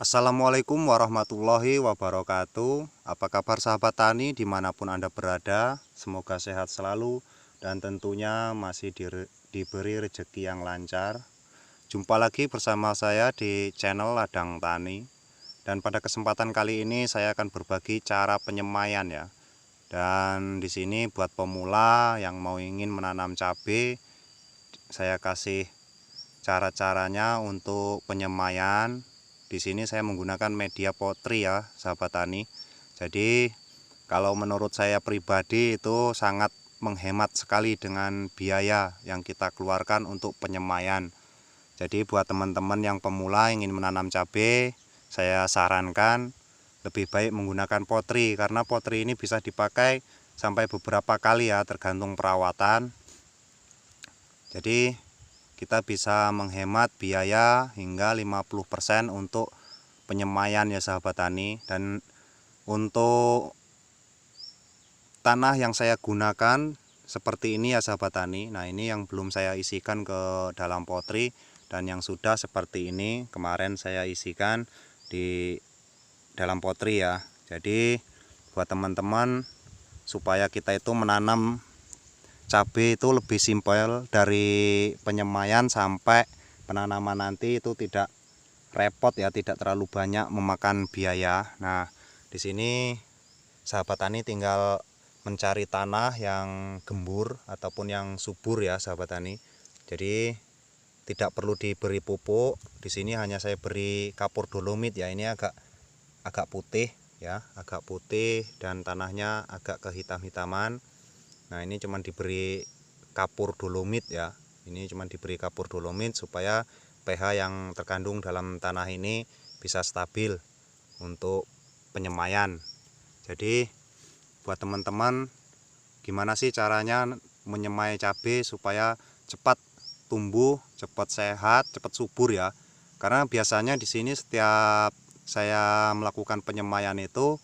Assalamualaikum warahmatullahi wabarakatuh. Apa kabar sahabat tani dimanapun Anda berada? Semoga sehat selalu dan tentunya masih diberi rezeki yang lancar. Jumpa lagi bersama saya di channel Ladang Tani. Dan pada kesempatan kali ini saya akan berbagi cara penyemaian ya. Dan di sini buat pemula yang mau ingin menanam cabai, saya kasih cara-caranya untuk penyemaian. Di sini saya menggunakan media potri ya, sahabat tani. Jadi kalau menurut saya pribadi itu sangat menghemat sekali dengan biaya yang kita keluarkan untuk penyemaian. Jadi buat teman-teman yang pemula ingin menanam cabai, saya sarankan lebih baik menggunakan potri, karena potri ini bisa dipakai sampai beberapa kali ya, tergantung perawatan. Jadi kita bisa menghemat biaya hingga 50% untuk penyemaian ya sahabat tani. Dan untuk tanah yang saya gunakan seperti ini ya sahabat tani. Nah, ini yang belum saya isikan ke dalam potri, dan yang sudah seperti ini kemarin saya isikan di dalam potri ya. Jadi buat teman-teman, supaya kita itu menanam cabai itu lebih simpel, dari penyemaian sampai penanaman nanti itu tidak repot ya, tidak terlalu banyak memakan biaya. Nah, di sini sahabat tani tinggal mencari tanah yang gembur ataupun yang subur ya sahabat tani. Jadi tidak perlu diberi pupuk. Di sini hanya saya beri kapur dolomit ya. Ini agak putih ya, agak putih dan tanahnya agak kehitam-hitaman. Nah, ini cuma diberi kapur dolomit ya. Ini cuma diberi kapur dolomit supaya pH yang terkandung dalam tanah ini bisa stabil untuk penyemaian. Jadi buat teman-teman, gimana sih caranya menyemai cabai supaya cepat tumbuh, cepat sehat, cepat subur ya. Karena biasanya di sini setiap saya melakukan penyemaian itu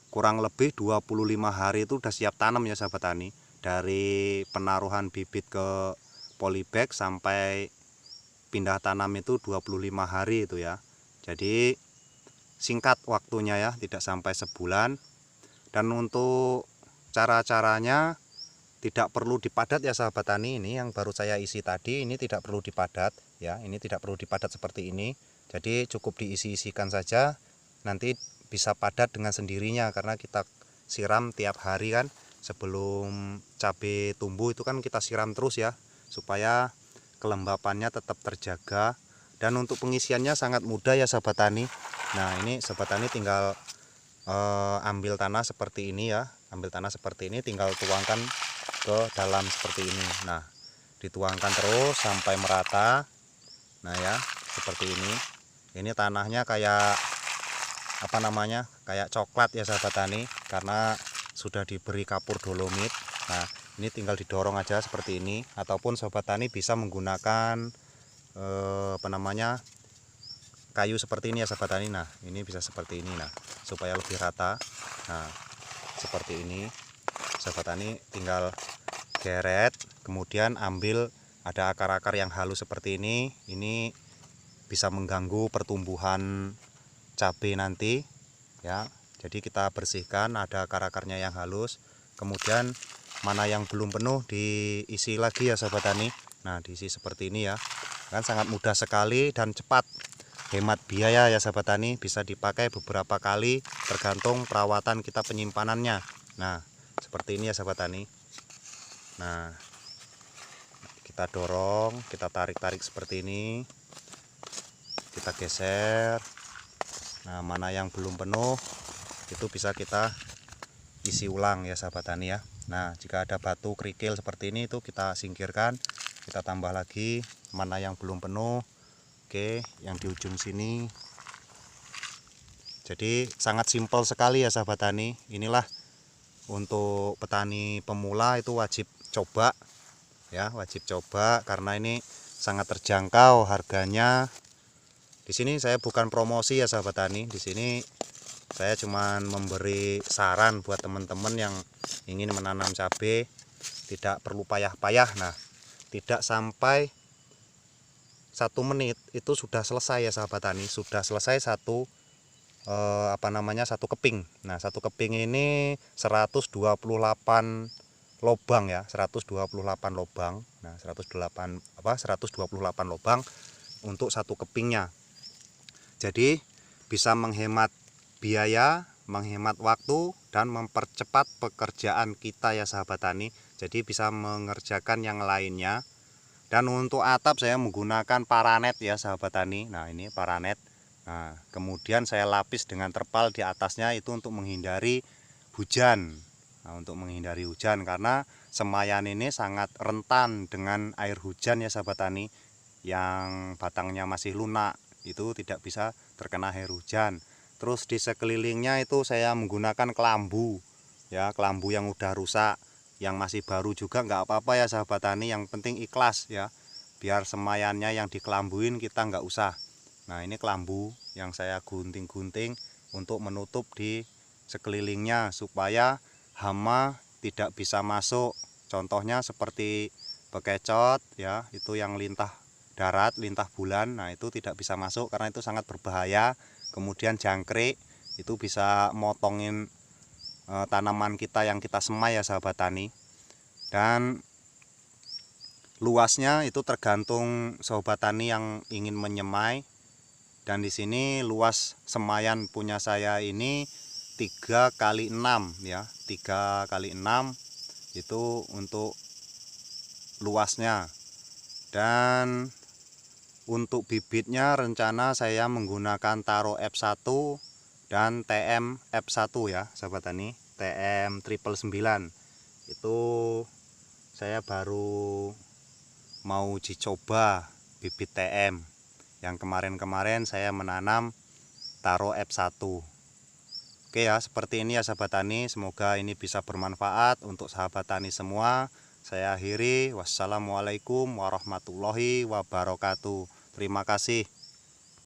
kurang lebih 25 hari itu udah siap tanam ya sahabat tani. Dari penaruhan bibit ke polybag sampai pindah tanam itu 25 hari itu ya. Jadi singkat waktunya ya, tidak sampai sebulan. Dan untuk cara-caranya tidak perlu dipadat ya sahabat tani. Ini yang baru saya isi tadi, ini tidak perlu dipadat ya. Ini tidak perlu dipadat seperti ini. Jadi cukup diisi-isikan saja. Nanti bisa padat dengan sendirinya karena kita siram tiap hari kan. Sebelum cabai tumbuh itu kan kita siram terus ya, supaya kelembapannya tetap terjaga. Dan untuk pengisiannya sangat mudah ya sahabat tani. Nah, ini sahabat tani tinggal ambil tanah seperti ini ya. Ambil tanah seperti ini, tinggal tuangkan ke dalam seperti ini. Nah, dituangkan terus sampai merata. Nah ya, seperti ini. Ini tanahnya kayak apa namanya, kayak coklat ya sahabat tani, karena sudah diberi kapur dolomit. Nah, ini tinggal didorong aja seperti ini, ataupun sahabat tani bisa menggunakan apa namanya, kayu seperti ini ya sahabat tani. Nah, ini bisa seperti ini, nah supaya lebih rata. Nah, seperti ini sahabat tani tinggal geret, kemudian ambil, ada akar-akar yang halus seperti ini bisa mengganggu pertumbuhan cabai nanti ya. Jadi kita bersihkan, ada akar-akarnya yang halus. Kemudian mana yang belum penuh diisi lagi ya sahabat tani. Nah, diisi seperti ini ya. Kan sangat mudah sekali dan cepat, hemat biaya ya sahabat tani. Bisa dipakai beberapa kali tergantung perawatan kita, penyimpanannya. Nah, seperti ini ya sahabat tani. Nah, kita dorong, kita tarik-tarik seperti ini, kita geser. Nah, mana yang belum penuh itu bisa kita isi ulang ya sahabat tani ya. Nah, jika ada batu kerikil seperti ini itu kita singkirkan, kita tambah lagi mana yang belum penuh. Oke, yang di ujung sini. Jadi sangat simpel sekali ya sahabat tani. Inilah untuk petani pemula itu wajib coba ya, wajib coba karena ini sangat terjangkau harganya. Di sini saya bukan promosi ya sahabat tani. Di sini saya cuman memberi saran buat teman-teman yang ingin menanam cabai, tidak perlu payah-payah. Nah, tidak sampai 1 menit itu sudah selesai ya sahabat tani, sudah selesai satu satu keping. Nah, satu keping ini 128 lobang ya, 128 lobang. Nah, 128 lobang untuk satu kepingnya. Jadi bisa menghemat biaya, menghemat waktu, dan mempercepat pekerjaan kita ya sahabat tani. Jadi bisa mengerjakan yang lainnya. Dan untuk atap saya menggunakan paranet ya sahabat tani. Nah, ini paranet. Nah, kemudian saya lapis dengan terpal di atasnya itu untuk menghindari hujan. Nah, untuk menghindari hujan karena semayan ini sangat rentan dengan air hujan ya sahabat tani. Yang batangnya masih lunak itu tidak bisa terkena air hujan. Terus di sekelilingnya itu saya menggunakan kelambu ya, kelambu yang udah rusak. Yang masih baru juga nggak apa-apa ya sahabat tani, yang penting ikhlas ya, biar semayannya yang dikelambuin kita nggak usah. Nah, ini kelambu yang saya gunting-gunting untuk menutup di sekelilingnya supaya hama tidak bisa masuk. Contohnya seperti bekecot ya, itu yang lintah darat, lintah bulan. Nah, itu tidak bisa masuk karena itu sangat berbahaya. Kemudian jangkrik itu bisa motongin tanaman kita yang kita semai ya sahabat tani. Dan luasnya itu tergantung sahabat tani yang ingin menyemai. Dan di sini luas semayan punya saya ini 3 kali 6 ya, 3 kali 6 itu untuk luasnya. Dan untuk bibitnya rencana saya menggunakan Taro F1 dan TM F1 ya sahabat tani, TM 999. Itu saya baru mau uji coba bibit TM. Yang kemarin-kemarin saya menanam Taro F1. Oke ya, seperti ini ya sahabat tani. Semoga ini bisa bermanfaat untuk sahabat tani semua. Saya akhiri. Wassalamualaikum warahmatullahi wabarakatuh. Terima kasih.